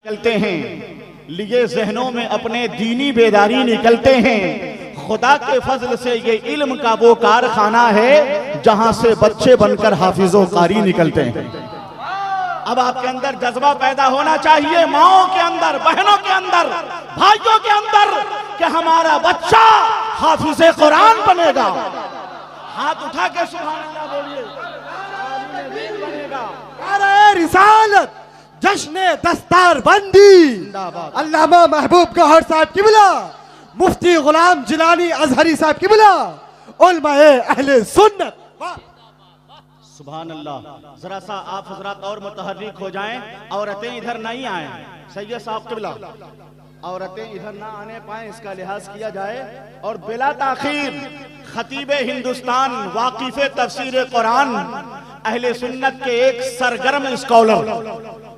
निकलते हैं, लिए जहनों में अपने दीनी बेदारी निकलते हैं। खुदा के फजल से ये इल्म का वो कारखाना है जहां से बच्चे बनकर हाफिजो कारी निकलते हैं। अब आपके अंदर जज्बा पैदा होना चाहिए, माओं के अंदर, बहनों के अंदर, भाइयों के अंदर, कि हमारा बच्चा हाफिज कुरान बनेगा। हाथ उठा के सुभान अल्लाह बोलिए, बनेगा। अरे रिसालत जश्न दस्तार बंदी अल्लामा महबूब गौहर साहब किबला, मुफ्ती गुलाम जिलानी अजहरी साहब किबला, उलमाए अहले सुन्नत। सुभान अल्लाह। जरा सा आप हजरात और मुतहर्रिक हो जाएं, औरतें इधर नहीं आए। सैयद साहब किबला, औरतें इधर ना आने पाए इसका लिहाज किया जाए। और बिला ताखीर खतीबे हिंदुस्तान, वाकिफे तफसीर कुरान, अहले सुन्नत के एक सरगर्म स्कॉलर,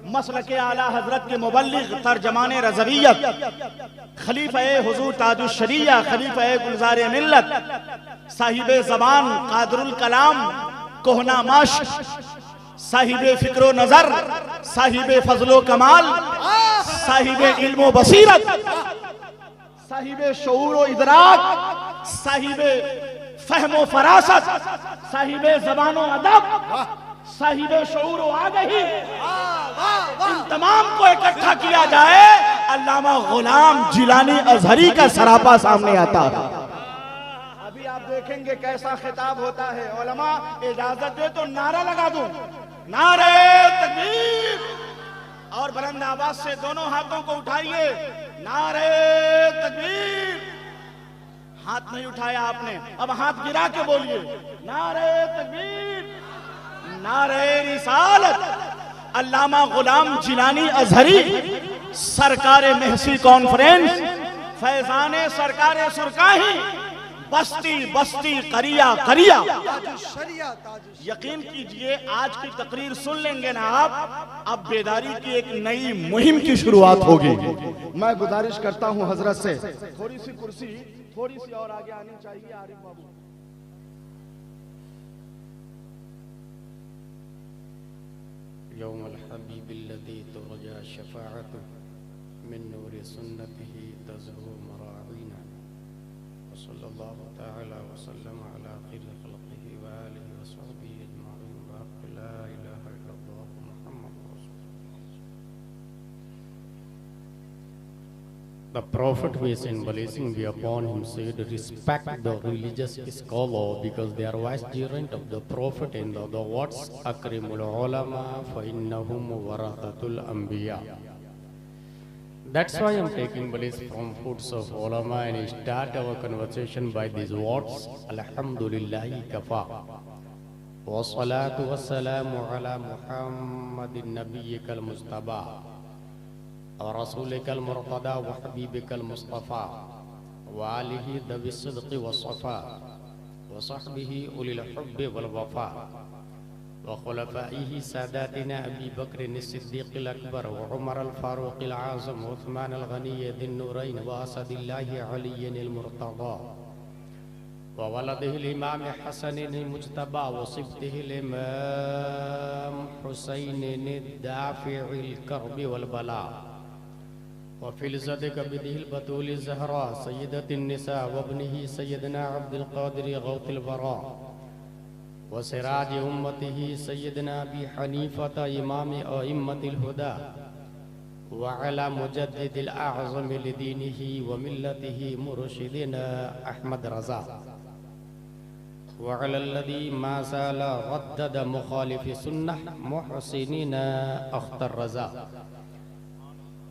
मसलके आला हजरत के मुबल्लिग, तर्जमाने रज़वियत, खलीफे हुजूर ताजुश शरिया, खलीफे गुलजारे मिल्लत, साहिबे ज़बान कादरुल कलाम, कोहना मश्क, साहिबे फिक्रो नजर, साहिबे फजलो कमाल, साहिबे इल्मो बसीरत, साहिबे शऊर इदराक, साहिबे फहमो फरासत, साहिबे ज़बानो अदब, साहिबे शऊर आगही, इन तमाम को इकट्ठा किया जाए, अल्लामा गुलाम जिलानी अजहरी का सरापा सामने आता है। अभी आप देखेंगे कैसा खिताब होता है। उलमा इजाजत दे तो नारा लगा दूं, नारे तकबीर, और बुलंद आवाज से दोनों हाथों को उठाइए, नारे तकबीर। हाथ नहीं उठाया आपने, अब हाथ गिरा के बोलिए, नारे तकबीर, नारे रिसालत। अल्लामा गुलाम जिलानी अजहरी, सरकारे महसी कॉन्फ्रेंस, फैजाने सरकारे सुरकाही, बस्ती बस्ती करिया करिया। यकीन कीजिए आज की तकरीर सुन लेंगे ना आप, अब बेदारी की एक नई मुहिम की शुरुआत होगी। मैं गुजारिश करता हूं हजरत से, थोड़ी सी कुर्सी थोड़ी सी और आगे आनी चाहिए। आरिफ बाबू, यौमुल हबीबिल्लज़ी तुरजा शफ़ाअतुहु मिन नूरि सुन्नतिही तज़हु मराईना व सल्लल्लाहु तआला व सल्लम अला खैरि खल्क़िही व आलिहि व सहबिही अजमईन व हक़्क़ि ला इलाहा इल्लल्लाह मुहम्मदुर रसूलुल्लाह। The Prophet, peace and blessing be upon him, said, respect the religious scholar because they are vicegerent of the Prophet, and the words akrimul ulama fa innahum warathatul anbiya. That's why I'm taking place from foods of ulama and start our conversation by these words, alhamdulillahi kafa wa salatu wa salamu ala muhammadin nabiyyikal mustaba और रसूलिकल मुर्तदा व हबीबिकल मुस्तफ़ा व आलिही दबी सिद्क़ि व सफ़ा व सहबिही उलिल हुब्बि वल वफ़ा व खुलफ़ाइही सादातिना अबी बकर सिद्दीक़िल अकबर व उमर अल फ़ारूक़ अल आज़म व उस्मान अल गनी दिन नूरैन व असदिल्लाहि अलीय्यिन अल मुर्तज़ा व वलदिहिल इमाम हसन अल मुज्तबा व सिब्तिहिल इमाम हुसैन अल दाफ़िइल कर्ब वल बला वफ़िलज़तिक बिदिहिल बतूल ज़हरा सय्यदतिन निसा वब्निही सय्यदना अब्दुल क़ादिर गौतुल वरा व सिराज उम्मतिही सय्यदना अबी हनीफ़त इमाम अइम्मतिल हुदा व अला मुजद्दिदिल आज़म लिदीनिही व मिल्लतिही मुर्शिदिना अहमद रज़ा व अलल्लज़ी मा ज़ाला रद्दद मुख़ालिफ़ि सुन्नह मुहसिनिना अख्तर रज़ा।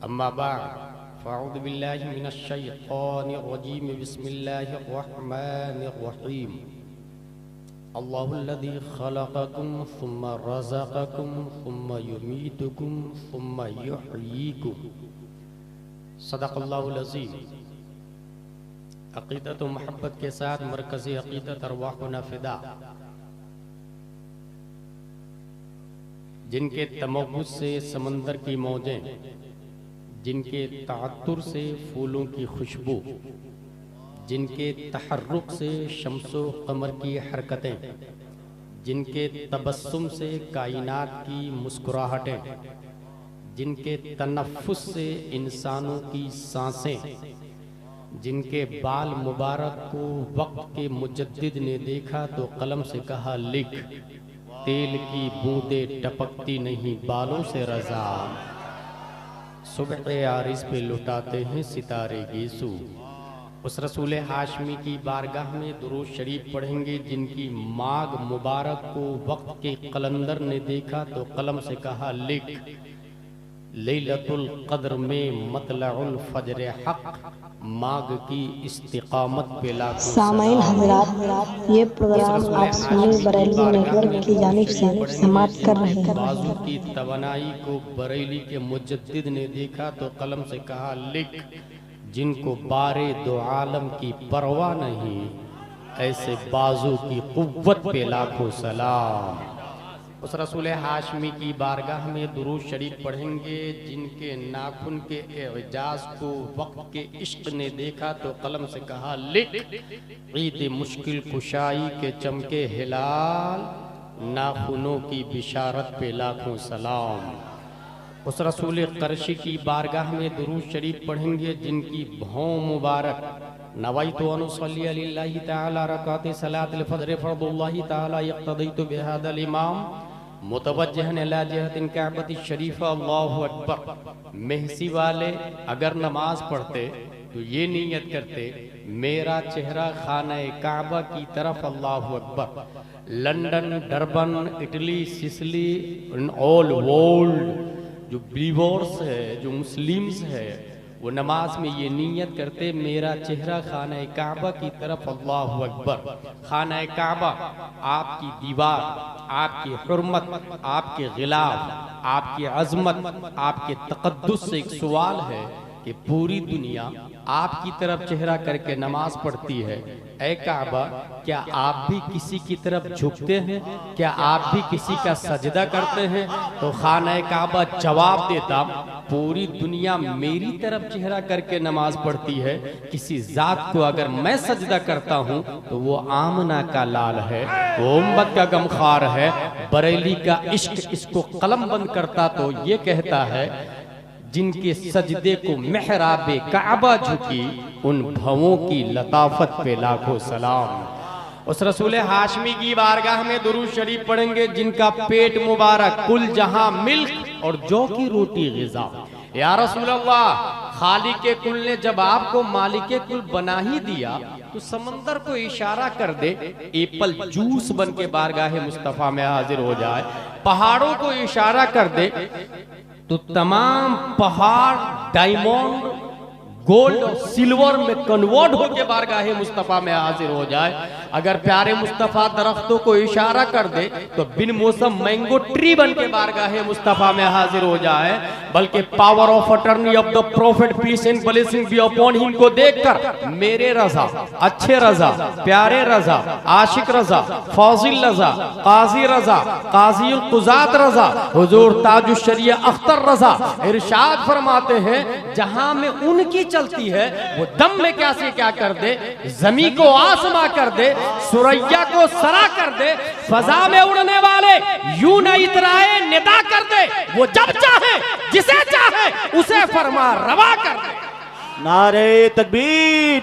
अम्मा बाद फ़अऊज़ु बिल्लाहि मिनश शैतानिर रजीम बिस्मिल्लाहिर रहमानिर रहीम। अल्लाहुल्लज़ी खलक़कुम सुम्मा रज़क़कुम सुम्मा युमीतुकुम सुम्मा युहयीकुम। सदक़ल्लाहुल अज़ीम। अक़ीदत व मोहब्बत के साथ मरकज़ी अक़ीदत अरवाहुना फ़िदा, जिनके तमव्वुज़ से समंदर की मौजें, जिनके ताअत्तुर से फूलों की खुशबू, जिनके तहर्रुक से शम्सो कमर की हरकतें, जिनके तबस्सुम से कायनात की मुस्कुराहटें, जिनके तनफ्फुस से इंसानों की सांसें, जिनके बाल मुबारक को वक्त के मुजद्दिद ने देखा तो कलम से कहा लिख, तेल की बूंदें टपकती नहीं बालों से रजा, सुबह आरिस पे लुटाते हैं सितारे गेसू। उस रसूल हाशमी की बारगाह में दुरूद शरीफ पढ़ेंगे जिनकी माग मुबारक को वक्त के कलंदर ने देखा तो कलम से कहा लिख, लैलतुल कद्र में मतलउल फजर हक, माग की इस्तिकामत पे लाखों सामाईन हज़रात, ये प्रोग्राम आप सुन्नी बरेली नेटवर्क की जानिब से समाप्त कर रहे हैं। बाजू की तवानाई को बरेली के मुजद्दिद ने देखा तो कलम से कहा लिख, जिनको बारे दो आलम की परवाह नहीं, ऐसे बाजू की कुव्वत पे लाखों सलाम। उस रसूल हाशमी की बारगाह में दुरूद शरीफ पढ़ेंगे जिनके नाखून के एजाज को वक्त के इश्क ने देखा तो कलम से कहा लिख, ईद मुश्किल कुशाई के चमके हिलाल, नाखूनों की बिशारत पे लाखों सलाम। उस रसूल करशी की बारगाह में दुरूद शरीफ पढ़ेंगे जिनकी भौं मुबारक नवाइतु अनुसल्ली लिल्लाहि तआला रकात सलातुल फज्र फर्दुल्लाहि तआला यक्तदीतु बिहादल इमाम मुतवज्जिहन इला जिहतिन काबती शरीफा अल्लाहु अकबर। महसी वाले अगर नमाज पढ़ते तो ये नियत करते, मेरा चेहरा खाना काबा की तरफ अल्लाहु Akbar. London, Durban, Italy, Sicily, all world जो बिलीवर्स है, जो मुस्लिम्स है, वो नमाज में ये नियत करते, मेरा चेहरा खाना काबा की तरफ अल्लाहु अकबर। खाना काबा आपकी दीवार, आपकी हुर्मत, आपके गिलाफ, आपकी अजमत, आपके तकद्दुस से एक सवाल है कि पूरी दुनिया आपकी तरफ चेहरा करके नमाज पढ़ती है, ऐ काबा क्या आप भी किसी की तरफ झुकते हैं? क्या आप भी किसी का सजदा करते हैं? तो खाना काबा जवाब देता, पूरी दुनिया मेरी तरफ चेहरा करके नमाज पढ़ती है, किसी जात को अगर मैं सजदा करता हूँ तो वो आमना का लाल है, वो उम्मत का गमखार है। बरेली का इश्क इसको कलम बंद करता तो ये कहता है, जिनके सजदे को मेहराबे काबा झुकी, उन भवों की लताफत पे लाखों सलाम। उस रसूल हाशमी की बारगाह में दुरूद शरीफ पढ़ेंगे जिनका पेट मुबारक कुल जहां मिल्क और जौ की रोटी गिज़ा। या रसूल अल्लाह, खालिक के कुल ने जब आपको मालिक के कुल बना ही दिया तो समंदर को इशारा कर दे, एप्पल जूस बन के बारगाह मुस्तफा में हाजिर हो जाए। पहाड़ों को इशारा कर दे तो तमाम पहाड़ डायमंड, गोल्ड और सिल्वर में कन्वर्ट होकर बारगाह मुस्तफा में हाजिर हो जाए। अगर प्यारे मुस्तफा दरख्तों को इशारा कर दे तो बिन मौसम मैंगो ट्री बन के बारगाह मुस्तफा में हाजिर हो जाए। बल्कि power of attorney of the prophet peace and blessing be upon him को देखकर मेरे रजा, अच्छे रजा, प्यारे रजा, आशिक रजा, फौजिल रजा, काजी रजा, काजी कुजात रजा, हुजूर ताजुश शरिया अख्तर रजा इरशाद फरमाते हैं, जहां में उनकी चलती है वो दम में क्या से क्या कर दे, जमी को आसमां कर दे, सुरैया को सरा कर दे, फजा में उड़ने वाले यूं न इतराए निदा कर दे, वो जब चाहे जिसे चाहे उसे फरमा रवा कर दे। नारे तकबीर,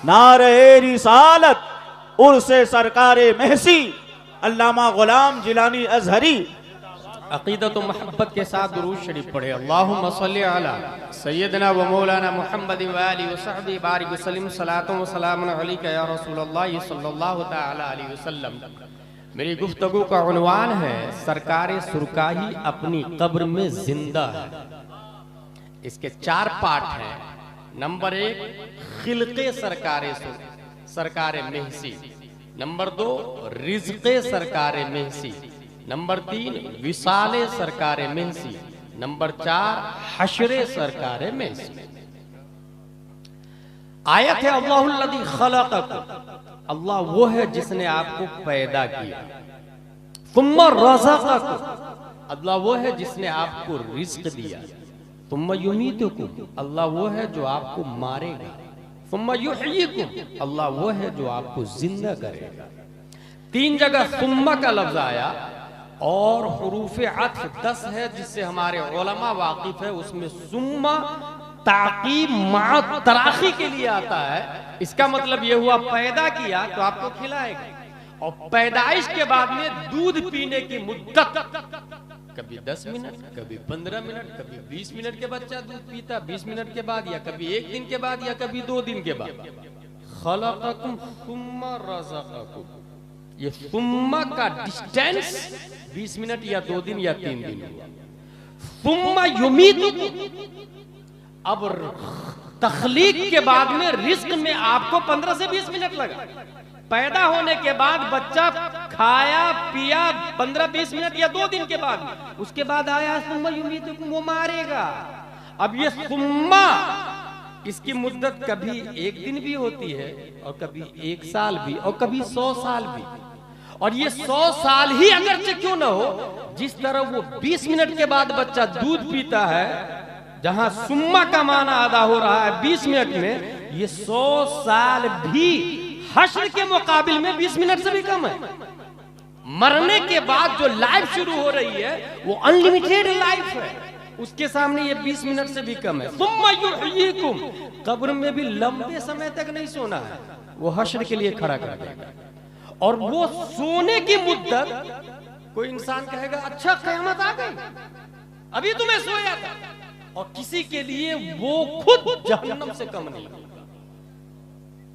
नारे रिसालत, उर्से सरकारे महसी अल्लामा गुलाम जिलानी अजहरी। अकीदत व मोहब्बत के साथ दुरूद शरीफ पढ़े। अल्लाहुम्मा सल्ली अला सय्यदना व मौलाना मुहम्मद व आलिहि व सहबिहि बारिक वसल्लम सलातुन व सलामुन अलैका या रसूलल्लाह सल्लल्लाहु तआला अलैहि वसल्लम। मेरी गुफ्तगू का उन्वान है, सरकारे सुरकाही अपनी कब्र में जिंदा है। इसके 4 पार्ट हैं। नंबर 1 खिलके सरकारे महसी। नंबर 2 रिज़्क़े सरकारे महसी। नंबर 3 विसाले सरकारे महसी। नंबर 4 हशरे सरकारे महसी। आयत है अल्लाहुल्लज़ी खलक़कुम, अल्लाह वो है जिसने आपको पैदा किया। तुम्मा रज़क़कुम, अल्लाह वो है जिसने आपको रिज़्क़ दिया। तुम्मा युमीतुकुम, अल्लाह वो है जो आपको मारेगा। तुम्मा युहयीकुम, अल्लाह वो है जो आपको जिंदा करेगा। 3 जगह तुम्मा का लफ्ज आया। और हुरूफ अत्फ 10 है जिससे हमारे उलमा वाकिफ है। उसमें सुम्मा ताकीब मा तराखी के लिए आता है। इसका मतलब ये हुआ पैदा किया तो आपको खिलाएगा, और पैदाइश के बाद में दूध पीने की मुद्दत कभी 10 मिनट, कभी 15 मिनट, कभी 20 मिनट के बच्चा दूध पीता 20 मिनट के बाद, या कभी 1 दिन के बाद, या कभी 2 दिन के बाद। खलक़कुम सुम्मा रज़क़कुम, ये सुम्मा का डिस्टेंस 20 मिनट या 2 दिन या 3 दिन हुआ। सुम्मा युमीतुकुम, अब तखलीक के बाद में रिस्क में आपको 15 से 20 मिनट लगा। पैदा होने के बाद बच्चा खाया पिया 15-20 मिनट या 2 दिन के बाद, उसके बाद आया सुम्मा युमीतुकुम, वो मारेगा। अब ये सुम्मा, इसकी मुद्दत कभी 1 दिन भी होती है, और कभी 1 साल भी, और कभी 100 साल भी। और ये 100 साल ही अगरचे क्यों ना हो, जिस तरह वो 20 मिनट के बाद बच्चा दूध पीता है, जहां सुम्मा का माना अदा हो रहा है 20 मिनट में, ये 100 साल भी हश्र के मुकाबिल में 20 मिनट से भी कम है। मरने के बाद जो लाइफ शुरू हो रही है वो अनलिमिटेड लाइफ है, उसके सामने ये 20 मिनट से भी कम है। सुम्मा युहयीकुम, कब्र में भी लंबे समय तक नहीं सोना है, वो हश्र के लिए खड़ा कर देगा। और वो सोने की मुद्दत, कोई इंसान कहेगा अच्छा क़यामत आ गई, अभी तो मैं सोया था, और किसी के लिए वो खुद जहन्नम से कम नहीं होगा,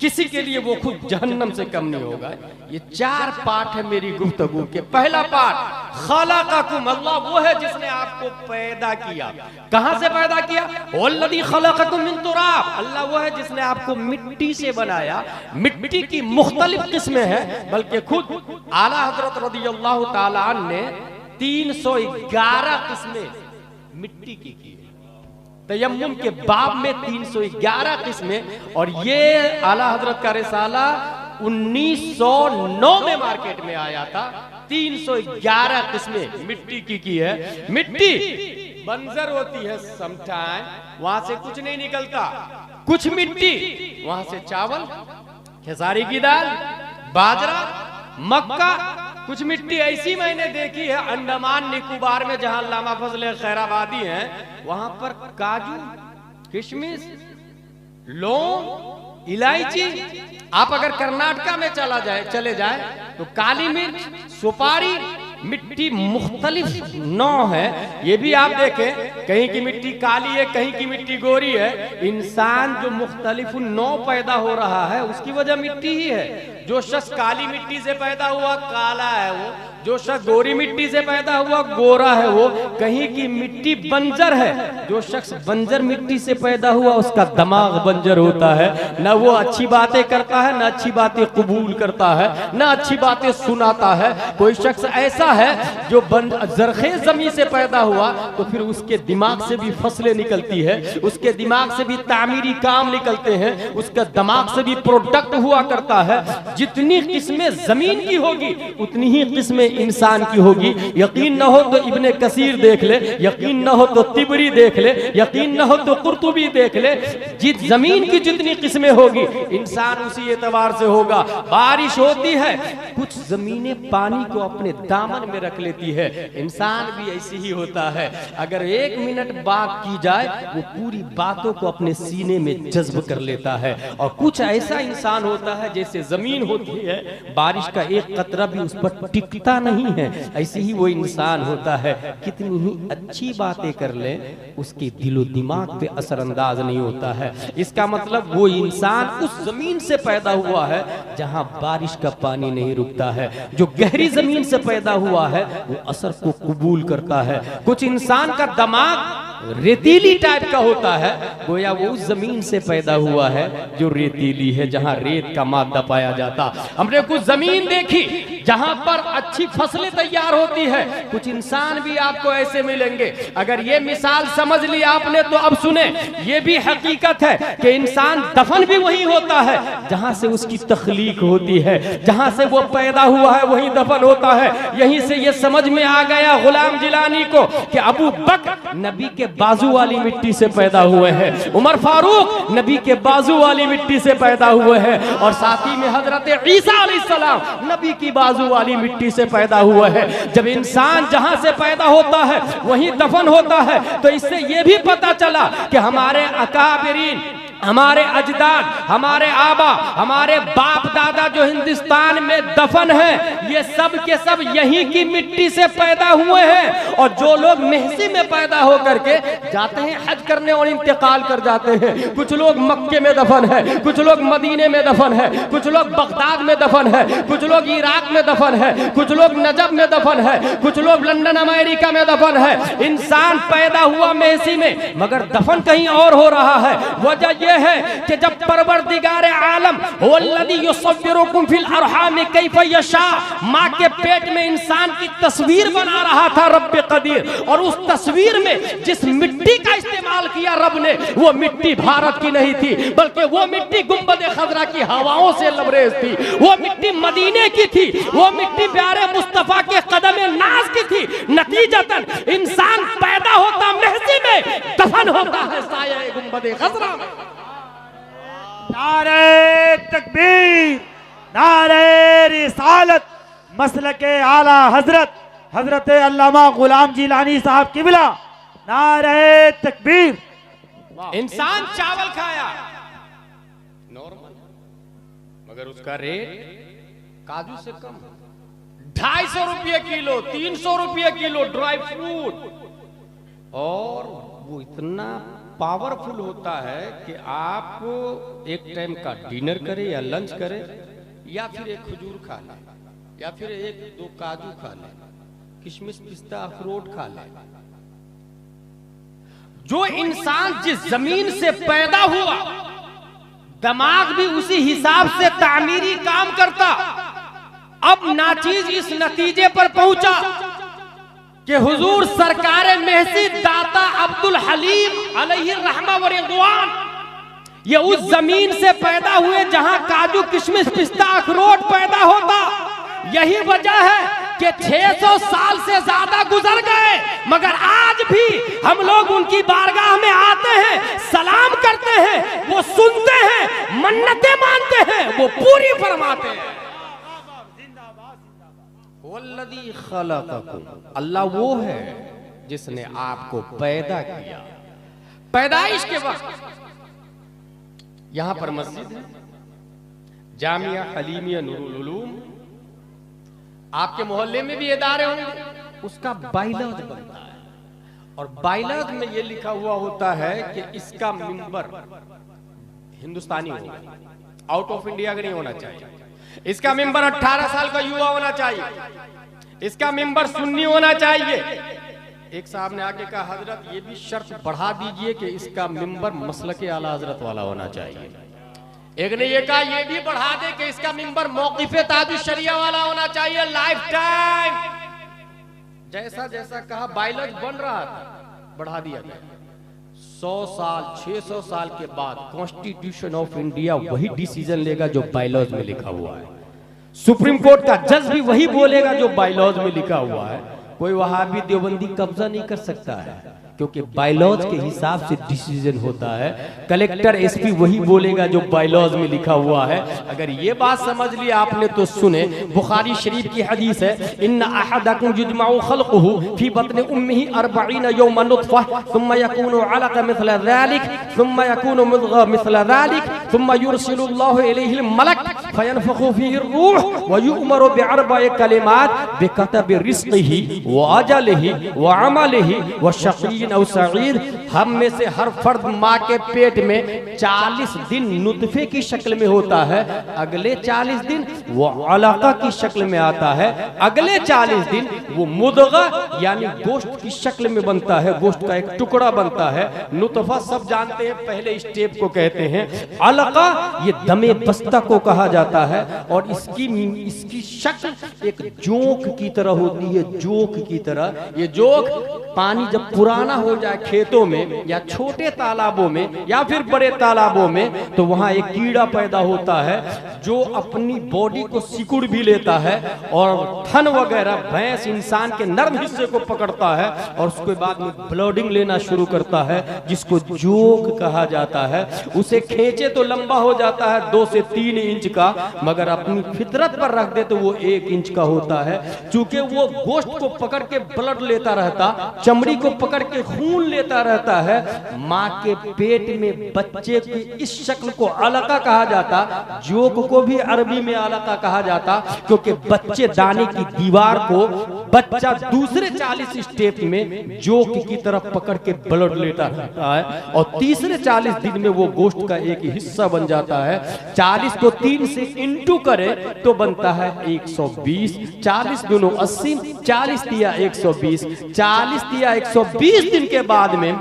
किसी के लिए वो खुद जहन्नम से कम नहीं होगा। ये 4 पार्ट है मेरी गुफ्तगू के। पहला पार्ट खलक़कुम, अल्लाह वो है जिसने आपको पैदा किया। कहां से पैदा किया? वल्लज़ी खलक़कुम मिन तुराब, अल्लाह वो है जिसने आपको मिट्टी से बनाया। मिट्टी की मुख्तलिफ किस्में हैं, बल्कि खुद आला हज़रत रज़ियल्लाहु ताला अन्हु ने 311 किस्में मिट्टी की है। तयम्मुम के बाब में 311 किस्में, और ये आला हजरत का रिसाला 1909 में मार्केट में आया था। 311 किस्में मिट्टी की है। मिट्टी बंजर होती है समटाइम, वहां से कुछ नहीं निकलता। कुछ मिट्टी वहां से चावल, खेसारी की दाल, बाजरा, मक्का। कुछ मिट्टी ऐसी मैंने देखी है अंडमान निकोबार में, जहां अल्लामा फजल खैराबादी हैं, वहां पर काजू, किशमिश, लौंग, इलायची। आप अगर कर्नाटका में चले जाए तो काली मिर्च, सुपारी, मिट्टी मुख्तलिफ नौ है। ये भी आप देखें, कहीं की मिट्टी काली है, कहीं की मिट्टी गोरी है। इंसान जो मुख्तलिफ नौ पैदा हो रहा है उसकी वजह मिट्टी ही है। जो शख्स काली मिट्टी से पैदा हुआ काला है वो, जो शख्स गोरी मिट्टी से पैदा हुआ गोरा है वो। कहीं की मिट्टी बंजर है, जो शख्स बंजर मिट्टी से पैदा हुआ उसका दिमाग बंजर होता है। न वो अच्छी बातें करता है, न अच्छी बातें कबूल करता है, न अच्छी बातें सुनाता है। कोई शख्स ऐसा है जो जरखेज जमीन से पैदा हुआ तो फिर उसके दिमाग से भी फसलें निकलती है, उसके दिमाग से भी तामीरी काम निकलते हैं, उसका दिमाग से भी प्रोडक्ट हुआ करता है। जितनी किस्में जमीन की होगी उतनी ही किस्में इंसान की होगी। यकीन न हो तो इब्ने कसीर देख ले, यकीन न हो तो तिबरी देख ले, यकीन न हो तो कुर्तुबी देख ले। जित जमीन की जितनी किस्में होगी इंसान उसी एतबार से होगा। बारिश होती है, कुछ जमीनें पानी को अपने दामन में रख लेती है, इंसान भी ऐसे ही होता है। अगर 1 मिनट बात की जाए वो पूरी बातों को अपने सीने में जज्ब कर लेता है। और कुछ ऐसा इंसान होता है जैसे जमीन होती है, बारिश का एक कतरा भी उस पर टिकता नहीं है, ऐसे ही वो इंसान होता है। कितनी ही अच्छी बातें कर ले उसके दिलो दिमाग पे असरअंदाज नहीं होता है। इसका मतलब वो इंसान उस जमीन से पैदा हुआ है जहां बारिश का पानी नहीं रुकता है। जो गहरी जमीन से पैदा हुआ है वो असर को कबूल करता है। कुछ इंसान का दिमाग रेतीली टाइप का होता है, गोया वो उस जमीन से पैदा हुआ है जो रेतीली है, जहां रेत का मादा पाया जाता। हमने कुछ जमीन देखी जहां पर अच्छी फसलें तैयार होती है। कुछ इंसान भी आपको ऐसे मिलेंगे। अगर ये मिसाल समझ ली आपने तो अब सुने, ये भी हकीकत है कि इंसान दफन भी वही होता है जहां से उसकी तख्लीक होती है। जहां से वो पैदा हुआ है वही दफन होता है। यहीं से ये समझ में आ गया गुलाम जिलानी को कि अबू बकर नबी के बाजू वाली मिट्टी से पैदा हुए हैं, उमर फारूक नबी के बाजू वाली मिट्टी से पैदा हुए हैं, और साथ ही में हजरत ईसा अलैहिस्सलाम नबी की बाजू तराजू वाली मिट्टी से पैदा हुआ है। जब इंसान जहां से पैदा होता है वहीं दफन होता है, तो इससे यह भी पता चला कि हमारे अकाबिरीन, हमारे अजदाद, हमारे आबा, हमारे बाप दादा जो हिंदुस्तान में दफन है, ये सब के सब यहीं की मिट्टी से पैदा हुए हैं। और जो लोग महसी में पैदा होकर के जाते हैं हज करने और इंतकाल कर जाते हैं, कुछ लोग मक्के में दफन है, कुछ लोग मदीने में दफन है, कुछ लोग बगदाद में दफन है, कुछ लोग इराक में दफन है, कुछ लोग नजब में दफन है, कुछ लोग लंदन अमेरिका में दफन है। इंसान पैदा हुआ महसी में, मगर दफन कहीं और हो रहा है। वजह है कि जब परवरदिगार आलम वल्लज़ी युसव्विरुकुम फिल अरहाम कैफ यशा, मां के पेट में इंसान की तस्वीर बना रहा था रब्बे कदीर, और उस तस्वीर में जिस मिट्टी का इस्तेमाल किया रब ने, वो मिट्टी भारत की नहीं थी, बल्कि वो मिट्टी गुंबद खजरा की हवाओं से लबरेज थी, वो मिट्टी मदीने की थी, वो मिट्टी प्यारे मुस्तफा के कदम नाज की थी। नतीजतन इंसान पैदा होता महसी में, दफन होता है साये गुंबद खजरा में। नारे तकबीर, नारे रिसालत, मसलके आला हजरत हजरत अल्लामा गुलाम जिलानी साहब किबला, नारे तकबीर। इंसान चावल खाया नॉर्मल, मगर उसका रेट काजू से कम, 250 रुपये किलो, 300 रुपये किलो ड्राई फ्रूट, और वो इतना पावरफुल होता है कि आप एक टाइम का डिनर करें या लंच करें, या फिर एक खजूर खा लें, या फिर एक दो काजू खा लें, किशमिश पिस्ता अखरोट खा लें। जो इंसान जिस जमीन से पैदा हुआ, दिमाग भी उसी हिसाब से तामीरी काम करता। अब नाचीज इस नतीजे पर पहुंचा कि हुजूर सरकार महसी दाता अब्दुल हलीम अलैहि रहमा व रिदवान, ये उस जमीन से पैदा हुए जहां काजू किशमिश पिस्ता अखरोट पैदा होता। यही वजह है कि 600 साल से ज्यादा गुजर गए, मगर आज भी हम लोग उनकी बारगाह में आते हैं, सलाम करते हैं, वो सुनते हैं, मन्नतें मानते हैं, वो पूरी फरमाते हैं। वल्लज़ी खलक़कुम, अल्लाह वो है जिसने आपको पैदा किया। पैदाइश के वक्त यहां पर मस्जिद है, जामिया हलीमिया नूरुल उलूम, आपके मोहल्ले में भी इदारे होंगे, उसका बाइलॉज बनता है, और बाइलॉज में ये लिखा हुआ होता है कि इसका मिंबर हिंदुस्तानी होगा, आउट ऑफ इंडिया का नहीं होना चाहिए, इसका मिंबर 18 साल का युवा होना चाहिए, इसका मिंबर सुन्नी होना चाहिए। एक साहब ने आके कहा हजरत ये भी शर्त बढ़ा दीजिए कि इसका मिंबर मसलके आला हजरत वाला होना चाहिए। एक ने ये कहा ये भी बढ़ा दे कि इसका मिंबर मौक़िफ़े ताजुश शरिया वाला होना चाहिए लाइफ टाइम। जैसा जैसा कहा बाइलॉज बन रहा था, बढ़ा दिया गया। 100 साल 600 साल के बाद कॉन्स्टिट्यूशन ऑफ इंडिया वही डिसीजन लेगा जो बाइलॉज में लिखा हुआ है, सुप्रीम कोर्ट का जज भी वही बोलेगा जो बाइलॉज में लिखा हुआ है। कोई वहाबी देवबंदी कब्जा नहीं कर सकता है, क्योंकि बाइलॉज के हिसाब से डिसीजन होता है। कलेक्टर एसपी वही बोलेगा जो बाइलॉज में लिखा हुआ है। अगर ये बात समझ लिया आपने तो सुने, बुखारी शरीफ की हदीस है, इन्ना अहदकुम युजमउ खल्क़ुहु फी बत्नि उम्मिही 40 यौमन नुत्फ़ह सुम्मा यकूनु अलक़ा मिस्ला ज़ालिक सुम्मा यकूनु मुद्ग़ा मिस्ला ज़ालिक सुम्मा युरसिलुल्लाहु इलैहिल मलक फयनफ़ख़ु फ़ीहि रूह व युअमरु बिअरबइ कलिमात बिकतबि रिज़्क़िही व अजलिही व अमलिही व शक़िय्यिन औ सईद। हम में से हर फर्द माँ के पेट में 40 दिन नुतफे की शक्ल में होता है, अगले 40 दिन वो अलका की शक्ल में आता है, अगले 40 दिन वो मुद्गा यानी गोश्त की शक्ल में बनता है, गोश्त का एक टुकड़ा बनता है। नुतफा सब जानते हैं, पहले स्टेप को कहते हैं अलका, ये दमे बस्ता को कहा जाता है, और इसकी शक्ल एक जोंक की तरह होती है, जोंक की तरह। ये जोंक पानी जब पुराना हो जाए खेतों में या छोटे तालाबों में या फिर बड़े तालाबों में, तो वहां एक कीड़ा पैदा होता है जो अपनी बॉडी को सिकुड़ भी लेता है और थन वगैरह भैंस इंसान के नर्म हिस्से को पकड़ता है और उसके बाद में ब्लडिंग लेना शुरू करता है, जिसको जोक कहा जाता है। उसे खींचे तो लंबा हो जाता है 2 से 3 इंच का, मगर अपनी फितरत पर रख दे तो वो 1 इंच का होता है। चूंकि वो गोश्त को पकड़ के ब्लड लेता रहता, चमड़ी को पकड़ के खून लेता रहता है, माँ के पेट में बच्चे की इस शक्ल को अलका कहा जाता, जोक को भी अरबी में अलका कहा जाता, क्योंकि बच्चे दाने की दीवार को बच्चा दूसरे 40 स्टेप में जोक की तरफ पकड़ के ब्लड लेता रहता है और तीसरे 40 दिन में वो गोश्त का एक हिस्सा बन जाता है। 40 को 3 से इंटू करे तो बनता है 120, 40 दूनो 80, 40 दिया 120, 40 दिया 120 दिन के बाद में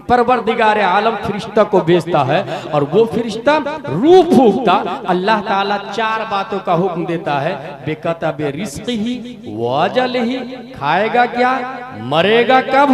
परवरदिगार आलम फरिश्ता को भेजता है और वो फरिश्ता रूह फूंकता। अल्लाह ताला 4 बातों का हुक्म देता है, बेकतब रिज़्क़िही व अजलिही, खाएगा क्या, मरेगा कब,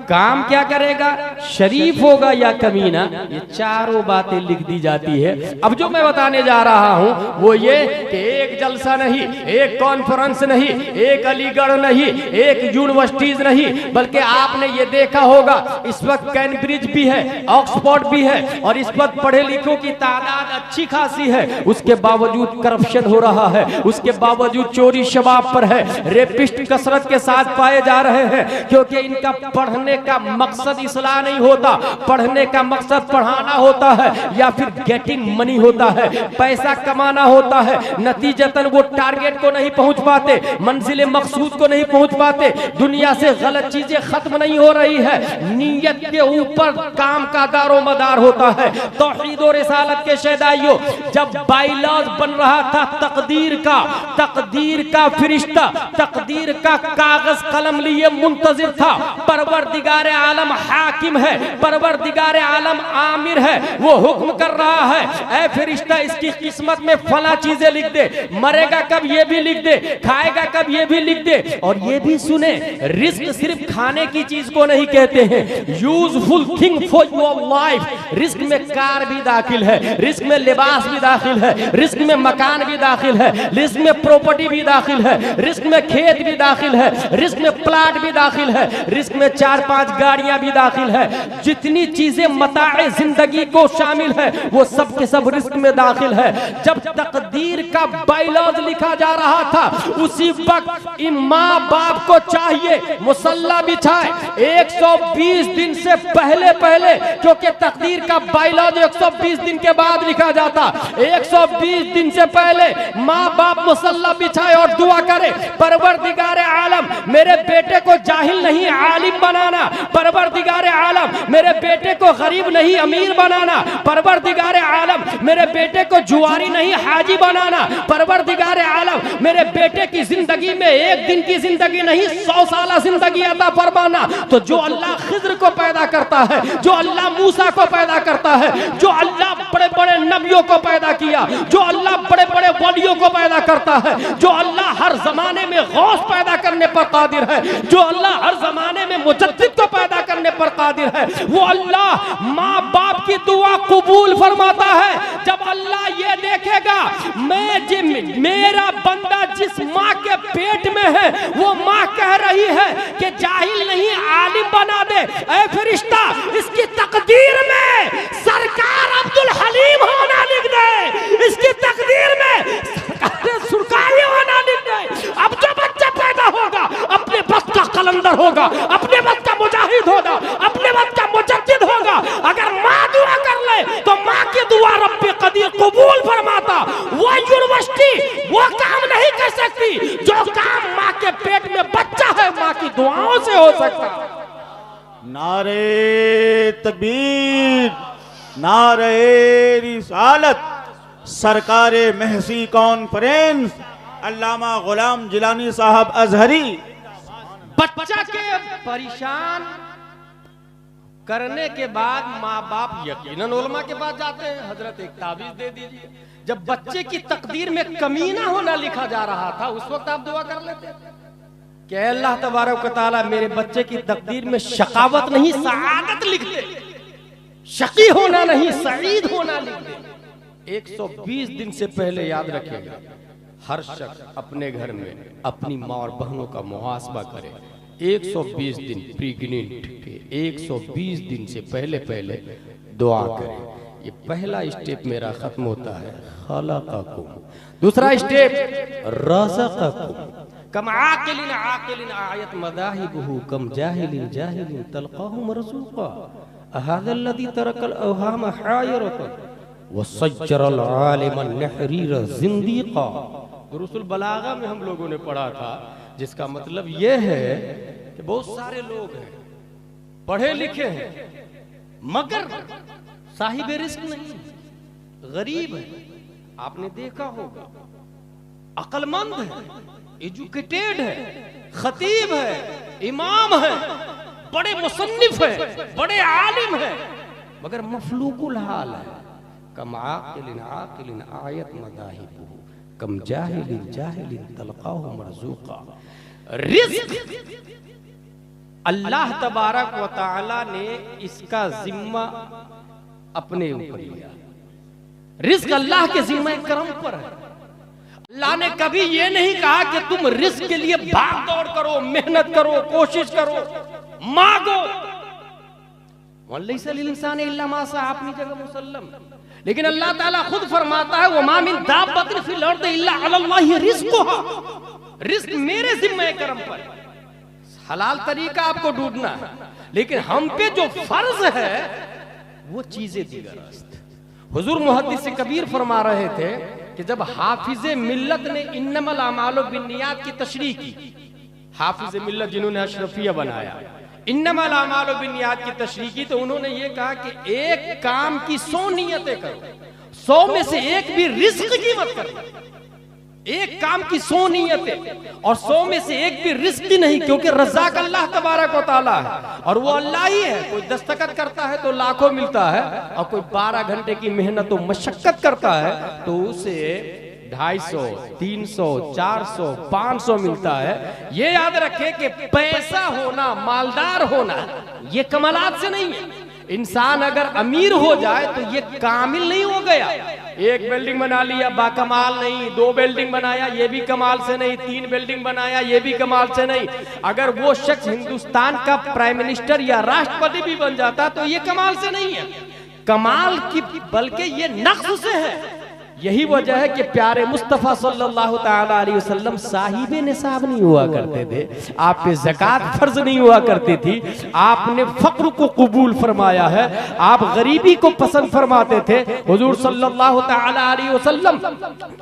काम क्या करेगा, शरीफ होगा या कमीना, ये चारों बातें लिख दी जाती है। अब जो मैं बताने जा रहा हूं वो ये कि एक जलसा नहीं, एक कॉन्फ्रेंस नहीं, एक अलीगढ़ नहीं, एक यूनिवर्सिटीज नहीं, बल्कि आपने ये देखा होगा इस वक्त कैम्ब्रिज भी है, ऑक्सफोर्ड भी है और इस वक्त पढ़े लिखों की तादाद अच्छी खासी है, उसके बावजूद करप्शन हो रहा है, उसके बावजूद चोरी शबाब पर है, रेपिस्ट कसरत के साथ पाए जा रहे हैं, क्योंकि इनका पढ़ने का मकसद इस्लाह नहीं होता, पढ़ने का मकसद पढ़ाना होता है या फिर गेटिंग मनी होता है, पैसा कमाना होता है। नतीजतन वो टारगेट को नहीं पहुंच पाते, मंजिल मकसूद को नहीं पहुंच पाते, दुनिया से गलत चीजें खत्म नहीं हो रही है, नीयत के ऊपर काम का दारो मदार होता है। तौहीद और रिसालत के शहदाइयों, जब बाइलॉज बन रहा था तकदीर का फरिश्ता तकदीर का कागज कलम लिए मुंतजिर था। परवरदिगार आलम हाकिम है, परवरदिगार आलम आमिर है, वो हुक्म कर रहा है, ऐ फरिश्ता इसकी किस्मत में फला चीजें लिख दे, मरेगा कब ये भी लिख दे, खाएगा कब ये भी लिख दे। और ये भी सुने, रिस्क सिर्फ खाने की चीज को नहीं कहते हैं, useful thing for your life. Risk में कार भी दाखिल है, रिस्क में लिबास भी दाखिल है, रिस्क में मकान भी दाखिल है, रिस्क में प्रॉपर्टी भी दाखिल है, रिस्क में खेत भी दाखिल है, रिस्क में प्लाट भी दाखिल है, रिस्क में 4-5 गाड़ियां भी दाखिल है। जितनी चीजें मताए जिंदगी को शामिल है वो सब के सब रिस्क में दाखिल है। जब तकदीर का बाइलॉज लिखा जा रहा था उसी वक्त इन माँ बाप को चाहिए मुसल्ला बिछाए 120 दिन से पहले, क्योंकि तकदीर का बाइलॉज 120 दिन के बाद लिखा जाता। 120 दिन से पहले माँ बाप मुसल्ला बिछाए और दुआ करे, परवरदिगार आलम मेरे बेटे को जाहिल नहीं आलिम बनाना, परवरदिगार आलम मेरे बेटे को गरीब नहीं अमीर बनाना, परवरदिगार आलम मेरे बेटे को जुआरी नहीं हाजी बनाना, परवरदिगार आलम मेरे बेटे की जिंदगी में 1 दिन की जिंदगी नहीं 100 साल जिंदगी अता फरमाना। तो जो अल्लाह खिज्र को पैदा करता है, जो अल्लाह मूसा को पैदा करता है, जो अल्लाह बड़े बड़े नबियों को पैदा किया, जो अल्लाह बड़े बड़े वलियों को पैदा करता है, जो अल्लाह हर जमाने में गौस पैदा करने पर कादिर है, जो अल्लाह हर जमाने में मुजद्दिद को पैदा करने पर कादिर है, वो अल्लाह माँ बाप की दुआ कबूल फरमाता है। जब अल्लाह ये देखेगा मेरा बंदा जिस माँ के पेट में है वो माँ कह रही है कि जाहिल नहीं आलिम बना दे, ऐ फरिश्ता इसकी तकदीर में सरकार अब्दुल हलीम होना लिख दे, इसकी तकदीर में सरकार सुरकारी होना लिख दे। अब जो बच्चा पैदा होगा अपने वक्त का कलंदर होगा, अपने वक्त का मुजाहिद होगा, अपने वक्त का मुजद्दिद होगा। अगर माँ दुआ कर ले तो माँ की दुआ रब्बे कदीर कबूल फरमाता। वो यूनिवर्सिटी वो काम नहीं कर सकती जो काम माँ के पेट में बच्चा है माँ की दुआओं से हो सकता। नारे तकबीर, नारे रिसालत, सरकारे महसी कॉन्फ्रेंस, अल्लामा गुलाम जिलानी साहब अजहरी। बच्चा के परेशान करने के बाद माँ बाप यकीनन उलमा के पास जाते हैं, हजरत एक ताबीज दे दीजिए। जब बच्चे की तकदीर में कमीना होना लिखा जा रहा था उस वक्त आप दुआ कर लेते कि अल्लाह तबारक व तआला मेरे बच्चे की तकदीर में शकावत नहीं सआदत लिख दे, शकी होना नहीं सईद होना लिख दे। 120 दिन से पहले याद रखेगा, हर शख्स अपने घर में अपनी माँ और बहनों का मुहासबा करे। 120 दिन प्रेग्नेंट के 120 दिन से पहले दुआ करें। ये पहला स्टेप मेरा खत्म होता है खलक़कुम। दूसरा स्टेप रज़क़कुम। कम आकिलिन आकिलिन आयत मदाहिबुहु कम जाहिलिन जाहिलिन तलक़ाहु मरज़ूक़ा अहाज़ल्लज़ी तरकल अवहाम हायरतन वसज्जरल आलिमन नहरीर ज़िंदीक़ा। दुरूसुल बलागा में हम लोगों ने पढ़ा था, जिसका मतलब ये है कि बहुत सारे लोग हैं, पढ़े लिखे हैं, मगर साहिब रिस्क नहीं, गरीब है। आपने देखा होगा, अक्लमंद है, एजुकेटेड है, खतीब है, इमाम है, बड़े मुसन्निफ है, बड़े आलिम है, मगर मफलूकुल हाल है। कम आकिलिन आकिलिन आयत मदाहिबुहु कम जाहिलिन जाहिलिन तलक़ाहु मरज़ूक़ा। रिज़्क़ अल्लाह तबारक व तआला ने इसका जिम्मा अपने ऊपर लिया। रिज़्क़ अल्लाह के जिम्मे करम पर है। अल्लाह ने कभी ये नहीं कहा कि तुम रिज़्क़ के लिए भाग दौड़ करो, मेहनत करो, कोशिश करो, मांगो। वलैसा लिल इंसानि इल्ला मा सअ, अपनी जगह मुसल्लम। लेकिन अल्लाह ताला खुद फरमाता है वमा मिन दाब्बतिन फिल अर्दि इल्ला अलल्लाहि रिज़्क़ुहा। रिज़्क़ मेरे जिम्मे करम पर। हलाल तरीका आपको ढूंढना है, लेकिन हम पे जो फर्ज है वो चीजें दीगरस्त। हुजूर मुहद्दिस कबीर फरमा रहे थे कि जब हाफिज़े मिल्लत ने इन्नमल अमालु बिन्नियात की तशरीह की, हाफिज़े मिल्लत जिन्होंने अशरफिया बनाया, इन्नमल अमालु बिन्नियात की तशरीह की, तो उन्होंने ये कहा कि एक काम की 100 नियतें करो, 100 में से एक भी रिज़्क़ की मत करना। एक काम की 100 नियतें और 100 में से एक भी रिज़्क़ की नहीं, क्योंकि रज़्ज़ाक़ अल्लाह तबारक व तआला है और वो अल्लाह ही है। कोई दस्तखत करता है तो लाखों मिलता है, और कोई 12 घंटे की मेहनत और मशक्कत करता है तो उसे 250, 300, 400, 500 मिलता है। ये याद रखे कि पैसा होना, मालदार होना, ये कमालात से नहीं है। इंसान अगर अमीर हो जाए तो ये कामिल नहीं हो गया। एक बिल्डिंग बना लिया बाकमाल नहीं, 2 बिल्डिंग बनाया ये भी कमाल से नहीं, 3 बिल्डिंग बनाया ये भी कमाल से नहीं। अगर वो शख्स हिंदुस्तान का प्राइम मिनिस्टर या राष्ट्रपति भी बन जाता तो ये कमाल से नहीं है, कमाल की बल्कि ये नक्स से है। यही वजह है कि प्यारे मुस्तफ़ा सल्लल्लाहु ताला अलैहि वसल्लम साहिबे निसाब नहीं हुआ करते थे, आप पे ज़कात फर्ज नहीं हुआ करती थी, आपने फक्र को कबूल फरमाया है, आप गरीबी को पसंद फरमाते थे। हुजूर सल्लल्लाहु ताला अलैहि वसल्लम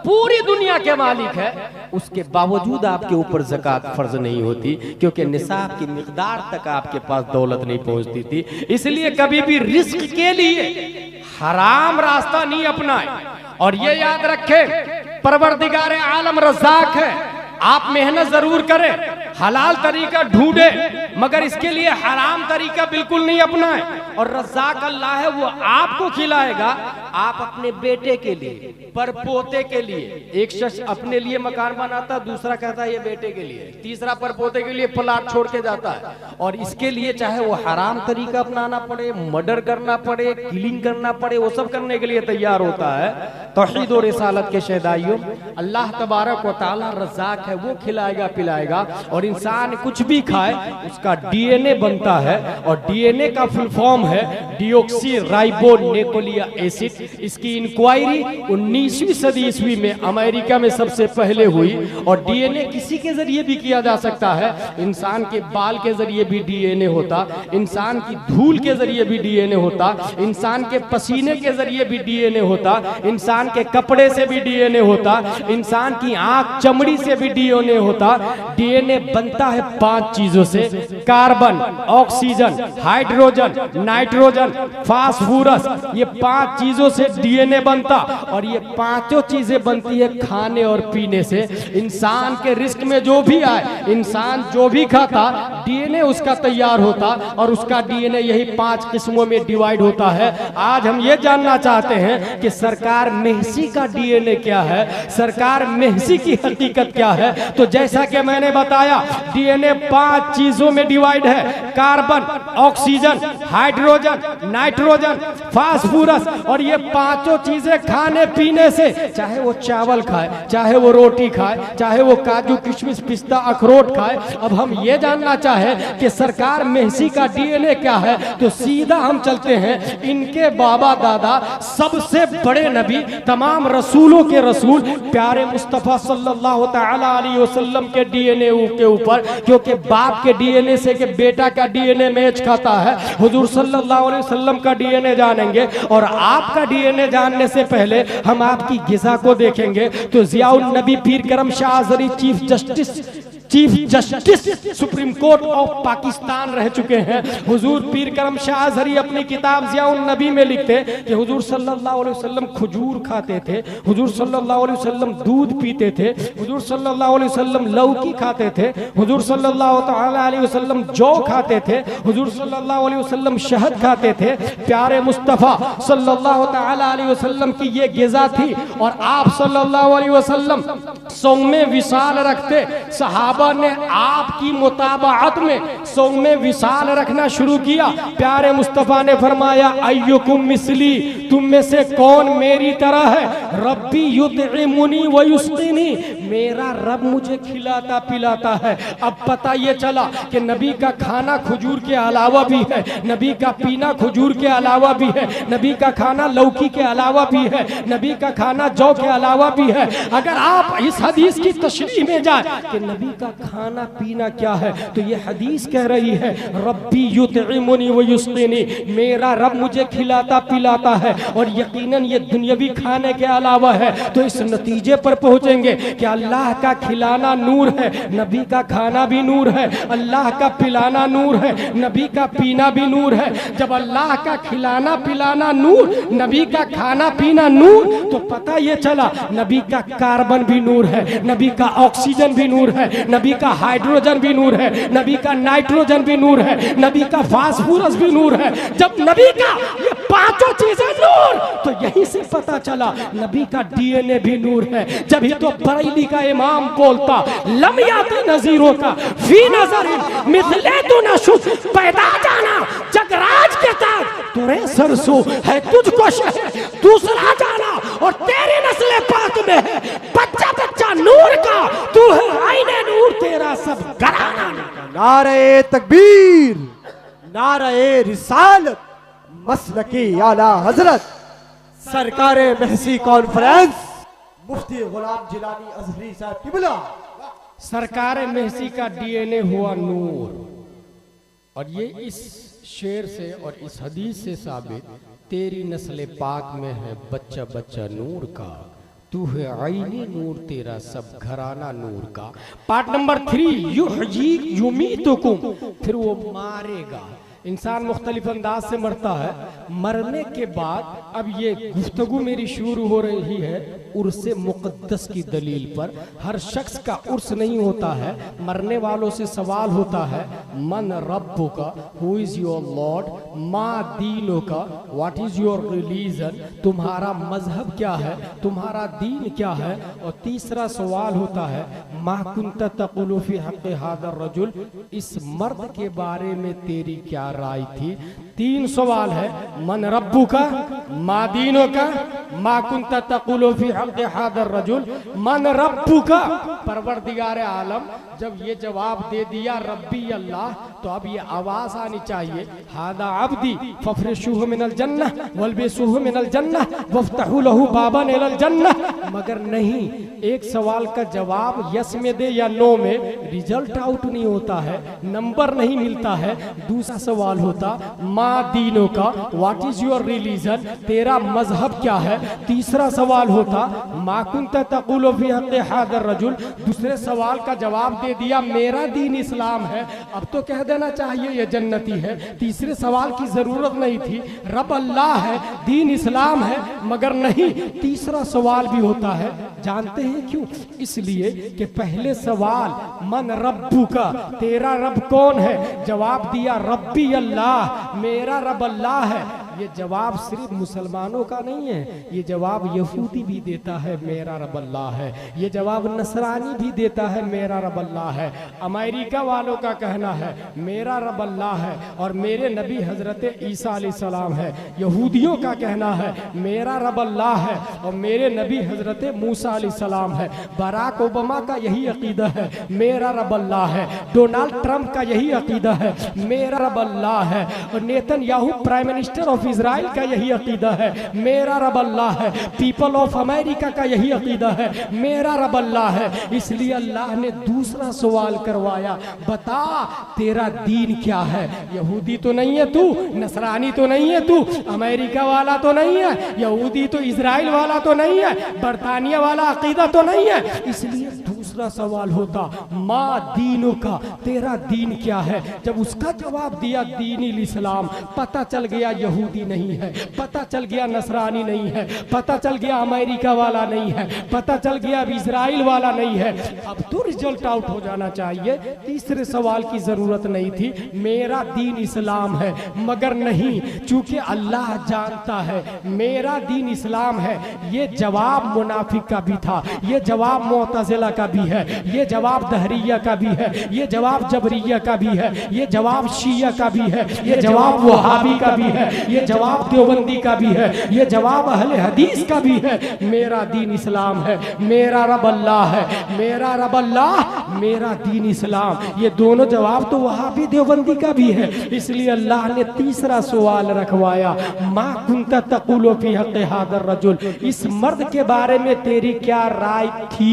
पूरी दुनिया के मालिक है, उसके बावजूद आपके ऊपर ज़कात फर्ज नहीं होती, क्योंकि निसाब की मिकदार तक आपके पास दौलत नहीं पहुंचती थी। इसलिए कभी भी रिस्क के लिए हराम रास्ता नहीं अपनाए। और ये याद रखें, परवरदिगार आलम रज़्ज़ाक़ है, आप मेहनत जरूर करें, हलाल तरीका ढूंढे, मगर इसके लिए हराम तरीका बिल्कुल नहीं अपनाएं। और रज़्ज़ाक़ अल्लाह है, वो आपको खिलाएगा। आप अपने बेटे के लिए, परपोते के लिए, एक शख्स अपने लिए मकान बनाता, दूसरा कहता है ये बेटे के लिए, तीसरा परपोते के लिए प्लाट छोड़ के जाता है। और इसके लिए चाहे वो हराम तरीका अपनाना पड़े, मर्डर करना पड़े, किलिंग करना पड़े, वो सब करने के लिए तैयार होता है। तौहीद और रिसालत के शहदाइयों, अल्लाह तबारक व तआला रज़्ज़ाक़ है, वो खिलाएगा पिलाएगा। और इंसान कुछ भी खाए उसका डीएनए बनता है, और डीएनए का फुल फॉर्म है डिऑक्सी राइबो न्यूक्लिक एसिड। इसकी इंक्वायरी 19वीं सदी ईस्वी में अमेरिका में सबसे पहले हुई। और डीएनए किसी के जरिए भी किया जा सकता है, इंसान के बाल के जरिए भी डीएनए होता, इंसान की धूल के जरिए भी डीएनए होता, इंसान के पसीने के जरिए भी डीएनए होता, इंसान के कपड़े से भी डीएनए होता, इंसान की आंख चमड़ी से भी डीएनए होता। डीएनए बनता है 5 चीजों से, carbon, oxygen, hydrogen, nitrogen, phosphorus, ये 5 चीजों से डीएनए बनता। और ये 5 चीजें बनती है खाने और पीने से। इंसान के रिस्क में जो भी आए, इंसान जो भी खाता, डीएनए उसका तैयार होता, और उसका डीएनए यही 5 किस्मों में डिवाइड होता है। आज हम ये जानना चाहते हैं कि सरकार मेहसी का डीएनए क्या है, सरकार मेहसी की हकीकत क्या है। तो जैसा कि मैंने बताया, डीएनए 5 चीजों में डिवाइड है, carbon, oxygen, hydrogen, nitrogen, phosphorus. और ये पांचों चीजें खाने पीने से, चाहे वो चावल खाए, चाहे वो रोटी खाए, चाहे वो काजू किशमिश पिस्ता अखरोट खाए। अब हम ये जानना चाहे कि सरकार मेहसी का डीएनए क्या है, तो सीधा हम चलते हैं इनके बाबा दादा सबसे बड़े नबी, तमाम रसूलों के रसूल प्यारे मुस्तफा सल्लल्लाहु तआला अलैहि वसल्लम के डीएनए के ऊपर, क्योंकि बाप के डीएनए से के बेटा का डीएनए मैच खाता है। हुजूर सल्लल्लाहु अलैहि वसल्लम का डीएनए जानेंगे और आपका डीएनए जानने से पहले हम आपकी गिज़ा को देखेंगे। तो ज़ियाउन नबी पीर करम Shah Azhari chief justice supreme court of Pakistan रह चुके हैं। हुजूर पीर करम शाह अज़हरी अपनी किताब ज़ियाउन नबी में लिखते कि हुजूर सल्लल्लाहु अलैहि वसल्लम खजूर खाते थे, हुजूर सल्लल्लाहु अलैहि वसल्लम दूध पीते थे, हुजूर सल्लल्लाहु अलैहि वसल्लम लौकी खाते थे, हुजूर सल्लल्लाहु तआला अलैहि वसल्लम जौ खाते थे, हुजूर सल्लल्लाहु अलैहि वसल्लम शहद खाते थे। प्यारे मुस्तफ़ा सल्लल्लाहु तआला अलैहि वसल्लम की ये गिज़ा थी और आप सल्लल्लाहु अलैहि वसल्लम सौमे विशाल रखते। सहाबा ने आपकी मुताबाअत में सौमे विशाल रखना शुरू किया। प्यारे मुस्तफ़ा ने फरमाया अय्युकुम मिसली, तुम में से कौन मेरी तरह है? रब्बी युतइमुनी व युस्क़िनी, मेरा रब मुझे खिलाता पिलाता है। अब पता ये चला कि नबी का खाना खजूर के अलावा भी है, नबी का पीना खजूर के अलावा भी है, नबी का खाना लौकी के अलावा भी है, नबी का खाना जौ के अलावा भी है। अगर आप इस हदीस की तशरीह में जाए कि नबी का खाना पीना क्या है, तो ये हदीस कह रही है रब्बी युतइमुनी व युस्क़िनी, मेरा रब मुझे खिलाता पिलाता है और यकीनन ये दुनियावी खाने के अलावा है। तो इस नतीजे पर पहुंचेंगे कि अल्लाह का खिलाना नूर है, नबी का खाना भी नूर है, अल्लाह का पिलाना नूर है, नबी का पीना भी नूर है। जब अल्लाह का खिलाना पिलाना नूर, नबी का खाना पीना नूर, तो पता ये चला नबी का कार्बन भी नूर है, नबी का ऑक्सीजन भी नूर है, नबी का हाइड्रोजन भी नूर है, नबी का नाइट्रोजन भी नूर है, नबी का फास्फोरस भी नूर है। जब नबी का ये पांचों चीजें नूर, तो यहीं से पता चला नबी का डीएनए भी नूर है। जब ही तो बरेली का इमाम बोलता लम याति नज़ीरों का फी नज़रिन मिथले तू नशुद पैदा जाना जगराज के ताज तुरे सरसो है तुझको शहर दूसरा जाना और तेरी नस्ल पाक में है बच्चा बच्चा नूर का, तू है आईने नूर तेरा सब घराना। नारे तकबीर, नारे रिसालत, मसलकी आला हजरत, सरकारे महसी कॉन्फ्रेंस, मुफ्ती गुलाम जिलानी अज़हरी साहब किबला। सरकार महसी का डीएनए हुआ नूर, और ये इस शेर से और इस हदीस से साबित, तेरी नस्ल पाक में है बच्चा बच्चा नूर का, तू है आईनी नूर तेरा सब घराना नूर का। पार्ट नंबर 3 युहयी युमीतुकुम, फिर वो मारेगा। इंसान मुख्तलिफ अंदाज से मरता है। मरने के बाद अब ये गुफ्तगू मेरी शुरू हो रही है उर्से मुक़द्दस की दलील पर। हर शख्स का उर्स नहीं होता है। मरने वालों से सवाल होता है मन रब्बुका, हु इज योर लॉर्ड, मा दीनुका, व्हाट इज योर रिलीजन, तुम्हारा मजहब क्या है, तुम्हारा दीन क्या है। और तीसरा सवाल होता है मा कुन्त तक़ुलु फी हक़्क़ि हाज़ा रजुल, इस मर्द के बारे में तेरी क्या राय थी। 3 सवाल है, मन रब्बुका, मा दीनुका, मा कुन्त तक़ुलु फी हक़्क़ि हाज़ा रजुल। मन रब्बुका, परवरदिगार आलम। जब ये जवाब दे दिया रब्बी अल्लाह, तो अब ये आवाज आनी चाहिए हादा अब्दी फफ्रिशुहु मिनल जन्नह वल्बिसुहु मिनल जन्नह वफ्तहु लहु बाबन इलल जन्नह। मगर नहीं, एक सवाल का जवाब यस में दे या नो में, रिजल्ट आउट नहीं होता है, नंबर नहीं मिलता है। दूसरा सवाल होता मा दीनों का, व्हाट इज योर रिलीजन, तेरा मजहब क्या है। तीसरा सवाल होता मा कुन्त तक़ुलु फी हक़्क़ि हाज़ा रजुल, दूसरे सवाल का जवाब दे दिया मेरा दीन इस्लाम है, अब तो कह देना चाहिए ये जन्नती है। तीसरे सवाल की जरूरत नहीं थी, रब अल्लाह है, दीन इस्लाम है। मगर नहीं, तीसरा सवाल भी होता है। जानते हैं क्यों? इसलिए कि पहले सवाल मन रब्बू का, तेरा रब कौन है, जवाब दिया रब्बी अल्लाह, मेरा रब अल्लाह है। ये जवाब सिर्फ मुसलमानों का नहीं है, ये जवाब यहूदी भी देता है मेरा रब अल्लाह है, ये जवाब नसरानी भी देता है मेरा रब अल्लाह है, अमेरिका वालों का कहना है मेरा रब अल्लाह है और मेरे नबी हजरत ईसा अलैहिस्सलाम है, यहूदियों का कहना है मेरा रब अल्लाह है और मेरे नबी हजरत मूसा अलैहिस्सलाम है, बराक ओबामा का यही अकीदा है मेरा रब अल्लाह है, डोनाल्ड ट्रंप का यही अकीदा है मेरा रब अल्लाह है और Netanyahu prime minister of Israel का यही अकीदा है मेरा रब अल्लाह है, पीपल ऑफ अमेरिका का यही अकीदा है मेरा रब अल्लाह है। इसलिए अल्लाह ने दूसरा सवाल करवाया, बता तेरा दीन क्या है? यहूदी तो नहीं है तू, नसरानी तो नहीं है तू, अमेरिका वाला तो नहीं है, यहूदी तो इजराइल वाला तो नहीं है, बरतानिया वाला अकीदा तो नहीं है। इसलिए दूसरा सवाल होता माँ दीनों का, तेरा दीन क्या है? जब उसका जवाब दिया दीन इस्लाम, पता चल गया यहूदी नहीं है, पता चल गया नसरानी नहीं है, पता चल गया अमेरिका वाला नहीं है, पता चल गया अब इजराइल वाला नहीं है। अब तो रिजल्ट आउट हो जाना चाहिए, तीसरे सवाल की जरूरत नहीं थी, मेरा दीन इस्लाम है। मगर नहीं, चूंकि अल्लाह जानता है मेरा दीन इस्लाम है, ये जवाब मुनाफिक का भी था, ये जवाब मुअतज़िला का भी है, ये जवाब दहरिया का भी है, ये जवाब जबरिया का भी है, ये जवाब शिया का भी है, ये जवाब वहाबी का भी है, ये जवाब देवबंदी का भी है, ये जवाब अहले हदीस का भी है। मेरा दीन इस्लाम है, मेरा रब अल्लाह है, मेरा रब अल्लाह, मेरा दीन इस्लाम, ये दोनों जवाब तो वहाबी देवबंदी का भी है। इसलिए अल्लाह ने तीसरा सवाल रखवाया, मा कुंता तक़ूलु फी हक़्क़ि हाज़ा रजुल, इस मर्द के बारे में तेरी क्या राय थी?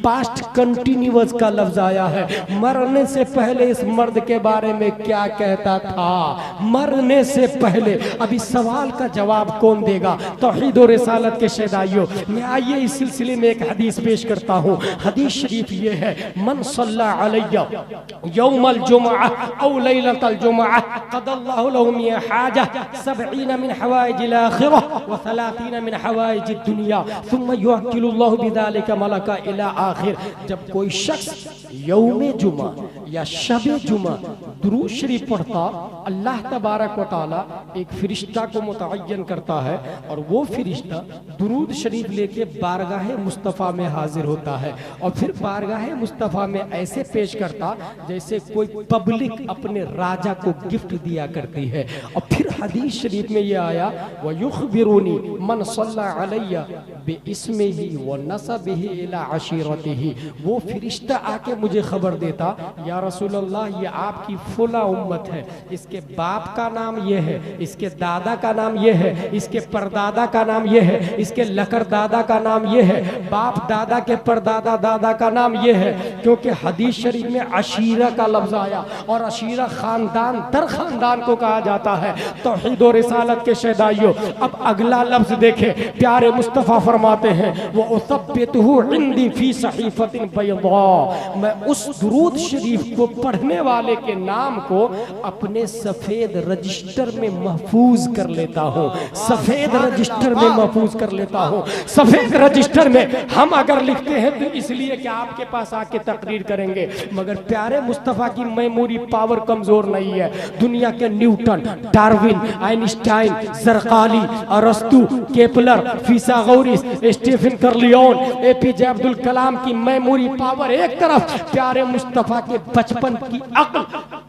पास्ट कंटिन्यूअस का लफ्ज आया है, मरने से पहले इस मर्द के बारे में क्या कहता था? मरने से पहले। अब इस सवाल का जवाब कौन देगा? तौहीद और रिसालत के शहदाइयों, मैं आइए इस सिलसिले में एक हदीस पेश करता हूँ। हदीस शरीफ ये है, मन सल्ला अलैया यौमल जुमअह औ लैलतल जुमअह क़दल्लाहु लहु मिन हाजा 70 मिन हवाइजिल आखिरह व 30 मिन हवाइजिद दुनिया सुम्मा युअक्किलुल्लाहु बिज़ालिका मलका इला आखिर। जब कोई शख्स यौमे जुमा या शबे जुमा दुरूद शरीफ पढ़ता, अल्लाह तबारक व तआला एक फरिश्ता को मुतअय्यन करता है और वो फरिश्ता दुरूद शरीफ लेके बारगाह मुस्तफ़ा में हाजिर होता है और फिर बारगाह मुस्तफ़ा में ऐसे पेश करता जैसे कोई पब्लिक अपने राजा को गिफ्ट दिया करती है। और फिर हदीस शरीफ में ये आया, व युखबिरुनी मन सल्ला अलैया बिइस्मिही व नसबिही इला अशीरतिही, वो फरिश्ता आके मुझे खबर देता, या रसूल अल्लाह ये आपकी फुला उम्मत है, इसके बाप का नाम ये है, इसके दादा का नाम ये है, इसके परदादा का नाम ये है, इसके लकर दादा का नाम ये है, बाप दादा के परदादा दादा का नाम ये है। क्योंकि हदीस शरीफ में अशीरा का लफ्ज आया और अशीरा खानदान दर खानदान को कहा जाता है। तौहीद और रिसालत के शहदाइयों, अब अगला लफ्ज देखे, प्यारे मुस्तफ़ा फरमाते हैं, वो उसब्बितहु इंदी फी सहीफतिन बैदा, मैं उस दुरूद शरीफ को पढ़ने वाले के नाम को अपने सफेद रजिस्टर में महफूज कर लेता हूँ, सफेद रजिस्टर में महफूज कर लेता हूँ। सफेद रजिस्टर में हम अगर लिखते हैं तो इसलिए कि आपके पास आके तकरीर करेंगे, मगर प्यारे मुस्तफ़ा की मेमोरी पावर कमजोर नहीं है। दुनिया के न्यूटन, डार्विन, आइंस्टाइन, ज़रक़ाली, अरस्तु, Kepler, फिसागोरस, Stephen कर्लियोन, APJ Abdul Kalam की मेमोरी पावर एक तरफ, प्यारे मुस्तफ़ा के बचपन की अक्ल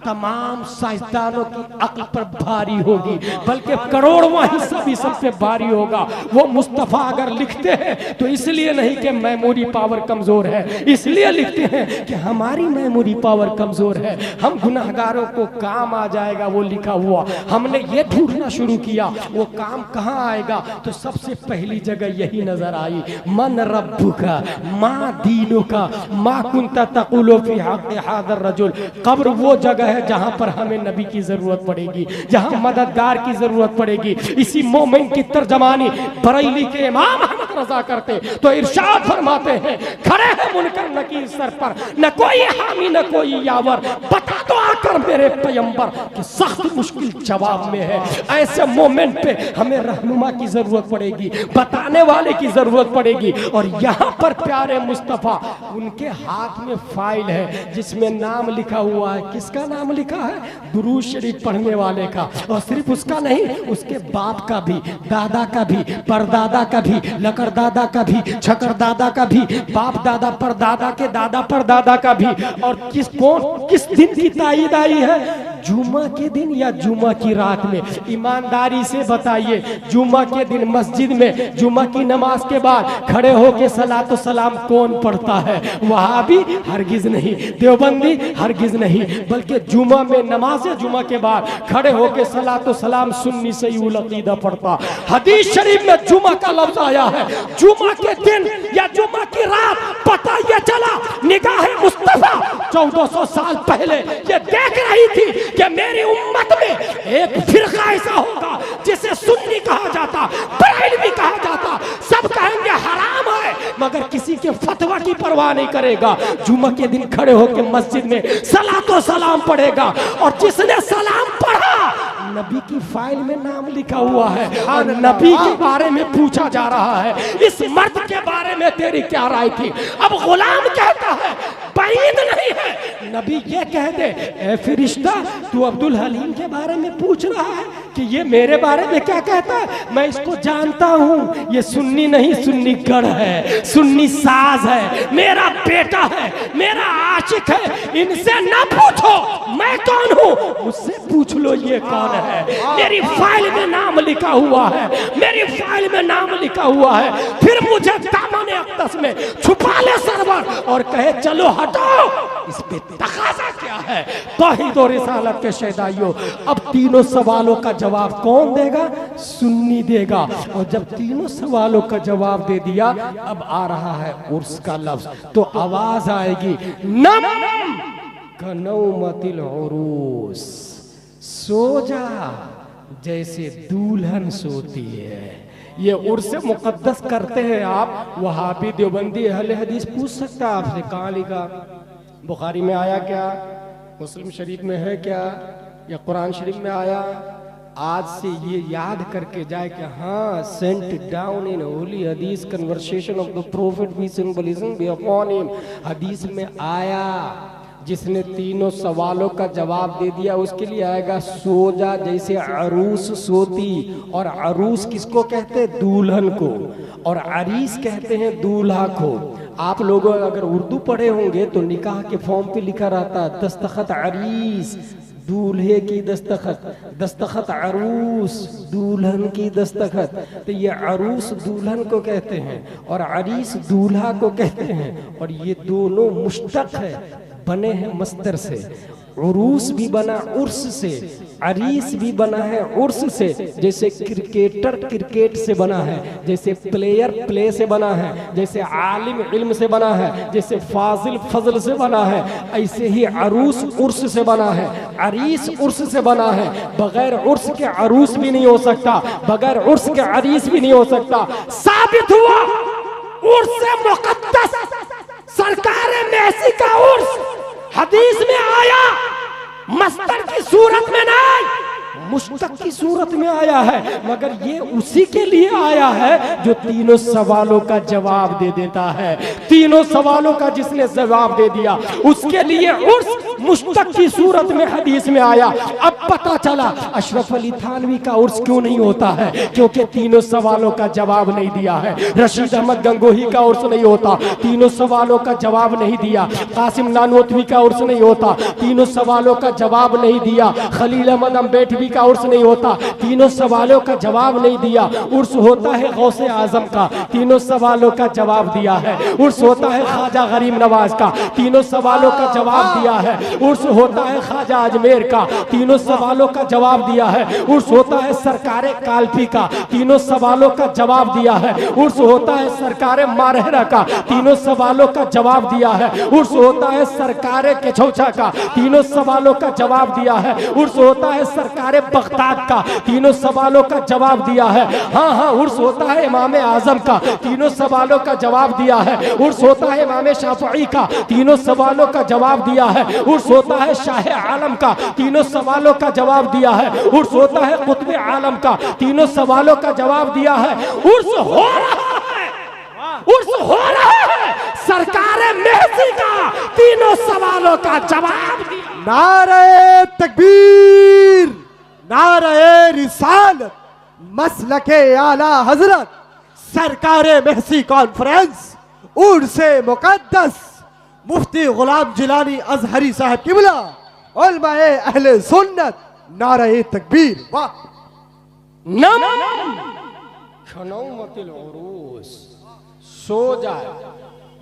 तमाम साइंसदानों की अक्ल पर भारी होगी, बल्कि करोड़वां हिस्सा भी सब पे भारी होगा। वो मुस्तफ़ा अगर लिखते हैं तो इसलिए नहीं कि मेमोरी पावर कमजोर है, इसलिए लिखते हैं कि हमारी मेमोरी पावर कमजोर है, हम गुनाहगारों को काम आ जाएगा वो लिखा हुआ। हमने ये ढूंढना शुरू किया वो काम कहाँ आएगा, तो सबसे पहली जगह यही नजर आई, मन रब्बुका मा दीनुका मा कुंता तक़ूलु फी हक़्क़ि हाज़ा रजुल। कब्र वो जगह है जहां पर हमें नबी की जरूरत पड़ेगी, जहां मददगार की जरूरत पड़ेगी। इसी मोमिन की तर्जमानी बरेली के इमाम तक रजा करते। तो इरशाद फरमाते हैं, खड़े हैं मुनकर नकीर सर पर, न कोई हामी न कोई यावर, बता दो आकर मेरे पैगंबर कि सख्त मुश्किल जवाब में है। ऐसे मोमेंट पे हमें रहनुमा की जरूरत पड़ेगी, बताने वाले की जरूरत पड़ेगी। और यहाँ पर प्यारे मुस्तफा, उनके हाथ में फाइल है जिसमें नाम लिखा हुआ है। किसका नाम लिखा है? दुरूद शरीफ पढ़ने वाले का। और सिर्फ उसका नहीं, उसके बाप का भी, दादा का भी, परदादा का भी, लकर दादा का भी, छकर दादा का भी, बाप दादा परदादा के दादा परदादा का भी। और किस दिन की ताईद आई है? जुमा के दिन या जुमा की रात में? ईमानदारी से बताइए, जुमा के दिन मस्जिद में जुमा की नमाज के बाद खड़े होके सलातो सलाम कौन पढ़ता है? वहाबी हरगिज नहीं, देवबंदी हरगिज नहीं, बल्कि जुमा में नमाज जुमा के बाद खड़े होके सलातो सलाम सुन्नी सईउल अकीदा पढ़ता। हदीस शरीफ में जुमा का लफ्ज आया है। जुमा के दिन या जुमा की रात पता यह चला, निगाह मुस्तफा 1400 साल पहले ये देख रही थी कि मेरी उम्मत में एक फिरका ऐसा होगा जिसे सुन्नी कहा जाता, बरेलवी कहा जाता। सब कहेंगे हराम है, मगर किसी के फतवा की परवाह नहीं करेगा। जुमा के दिन खड़े होकर मस्जिद में सलातो सलाम पढ़ेगा। और जिसने सलाम पढ़ा, नबी की फाइल में नाम लिखा हुआ है और नबी के बारे में पूछा जा रहा है, इस मर्द के बारे में तेरी क्या राय थी? अब गुलाम कहता है बाईद नहीं है, नबी ये कह दे, ए फरिश्ता तू अब्दुल हलीम के बारे में पूछ रहा है कि ये मेरे बारे में क्या कहता है? मैं इसको जानता हूँ, ये सुन्नी नहीं, सुन्नी गढ़ है, सुन्नी साज है, मेरा बेटा है, मेरा आशिक है। इनसे ना पूछो मैं कौन हूँ, मुझसे पूछ लो ये कौन है। मेरी फाइल में नाम लिखा हुआ है, मेरी फाइल में नाम लिखा हुआ है। फिर मुझे दामन अक़दस में छुपा ले सरवर और कहे चलो हटो, इस पे तकाज़ा क्या है? तौहीद और रिसालत के शहदाइयों, अब तीनों सवालों का जवाब कौन देगा? सुन्नी देगा। और जब तीनों सवालों का जवाब दे दिया, अब आ रहा है उर्स का लफ्ज। तो आवाज आएगी, नम कनौमतिल उरूस, सो जा जैसे दुल्हन सोती है। ये उर्स मुकद्दस करते हैं आप, वहाबी देवबंदी अहले हदीस पूछ सकता है आपसे, कहाँ लिखा? बुखारी में आया क्या? मुस्लिम शरीफ में है क्या? या कुरान शरीफ में आया? आज से ये याद करके जाए कि हाँ, सेंट डाउन इन होली हदीस conversation of the prophet peace and blessing be upon him, हदीस में आया। जिसने तीनों सवालों का जवाब दे दिया उसके लिए आएगा सो जा जैसे अरूस सोती। और अरूस किसको कहते हैं? दूल्हन को। और अरीस कहते हैं दूल्हा को। आप लोग अगर उर्दू पढ़े होंगे तो निकाह के फॉर्म पे लिखा रहता है दस्तखत अरीस, दूल्हे की दस्तखत, दस्तखत अरूस, दुल्हन की दस्तखत। तो ये अरूस दुल्हन को कहते हैं और अरीस दूल्हा को कहते हैं। और ये दोनों मुश्तक है, बने हैं मस्तर से। उरूस भी बना उर्स से, अरीस भी बना है उर्स से। जैसे क्रिकेटर क्रिकेट से बना है, जैसे प्लेयर प्ले से बना है, जैसे आलिम इल्म से बना है, जैसे फाजिल फजल से बना है, ऐसे ही अरूस उर्स से बना है, अरीस उर्स से बना है। बगैर उर्स के अरूस भी नहीं हो सकता, बगैर उर्स के अरीस भी नहीं हो सकता। साबित हुआ उर्स मुकद्दस सरकार मैसी का उर्स हदीस में आया, मस्तर की सूरत में नहीं, मुश्तक की सूरत में आया है। मगर ये उसी के लिए आया है जो तीनों सवालों का जवाब दे देता है। तीनों सवालों का जिसने जवाब दे दिया उसके लिए उर्स मुश्तक की सूरत में हदीस में आया। अब पता चला अशरफ अली थानवी का उर्स क्यों नहीं होता है, क्योंकि तीनों सवालों का जवाब नहीं दिया है। रशीद अहमद गंगोही का उर्स नहीं होता, तीनों सवालों का जवाब नहीं दिया। कासिम नानोतवी का उर्स नहीं होता, तीनों सवालों का जवाब नहीं दिया। खलील अहमद अम्बेडवी का उर्स नहीं होता, तीनों सवालों का जवाब नहीं दिया। उर्स होता है गौसे आजम का, तीनों सवालों का जवाब दिया है। उर्स होता है ख्वाजा गरीब नवाज का, तीनों सवालों का जवाब दिया है। उर्स होता है ख्वाजा अजमेर का, तीनों सवालों का जवाब दिया है। उर्स होता है सरकारे कालपी का, तीनों सवालों का जवाब दिया है। उर्स होता है सरकारे मारहरा का, तीनों सवालों का जवाब दिया है। उर्स होता है सरकारे केछौछा का, तीनों सवालों का जवाब दिया है। उर्स होता है सरकार सरकारे बगदाद का, तीनों सवालों का जवाब दिया है। हाँ हाँ, उर्स होता है इमाम आजम का, तीनों सवालों का जवाब दिया है। उर्स होता है इमाम शाफई का, तीनों सवालों का जवाब दिया है। उर्स होता है शाह आलम का, तीनों सवालों का जवाब दिया है। उर्स होता है कुतुब आलम का, तीनों सवालों का जवाब दिया है। उर्स हो रहा है, उर्स हो रहा है सरकारे महसी का, तीनों सवालों का जवाब दिया। नारे तकबीर, नारे रिसालत, मसलके आला हजरत, सरकारे महसी कॉन्फ्रेंस, उर्से मुकद्दस, मुफ्ती गुलाम जिलानी अजहरी साहब किबला, उलमाए अहले सुन्नत, नारे तकबीर। वाह। नम खनौमतिल उरूस, सो जाए।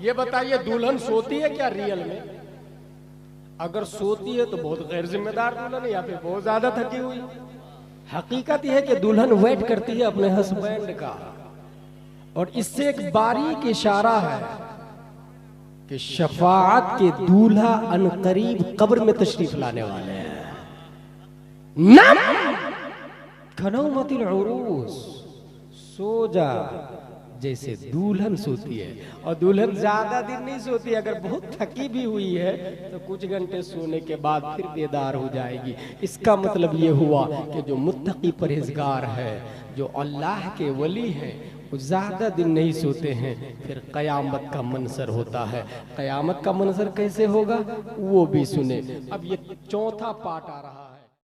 ये बताइए दुल्हन सोती है क्या रियल में? अगर सोती है तो बहुत गैर जिम्मेदार दुल्हन है या फिर बहुत ज्यादा थकी हुई। हकीकत यह है कि दुल्हन वेट करती है अपने हस्बैंड का, और इससे एक बारीक इशारा है कि शफाअत के दूल्हा अनकरीब कब्र में तशरीफ लाने वाले हैं। नम खनौमतिल उरूस, सो जा जैसे दुल्हन सोती है। और दुल्हन ज्यादा दिन नहीं सोती, अगर बहुत थकी भी हुई है तो कुछ घंटे सोने के बाद फिर बेदार हो जाएगी। इसका मतलब ये हुआ कि जो मुत्तकी परहेजगार है, जो अल्लाह के वली हैं, वो ज्यादा दिन नहीं सोते हैं। फिर कयामत का मंजर होता है। कयामत का मंजर कैसे होगा वो भी सुने। अब ये चौथा पार्ट आ रहा है।